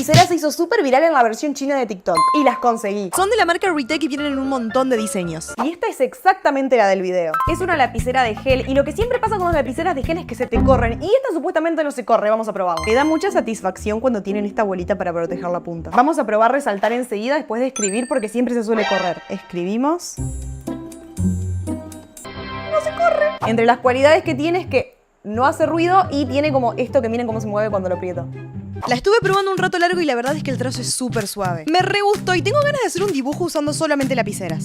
lapicera se hizo súper viral en la versión china de TikTok y las conseguí. Son de la marca Retake y vienen en un montón de diseños. Y esta es exactamente la del video. Es una lapicera de gel y lo que siempre pasa con las lapiceras de gel es que se te corren. Y esta supuestamente no se corre, vamos a probarla. Me da mucha satisfacción cuando tienen esta bolita para proteger la punta. Vamos a probar resaltar enseguida después de escribir porque siempre se suele correr. Escribimos. No se corre. Entre las cualidades que tiene es que no hace ruido y tiene como esto que miren cómo se mueve cuando lo aprieto. La estuve probando un rato largo y la verdad es que el trazo es súper suave. Me re gustó y tengo ganas de hacer un dibujo usando solamente lapiceras.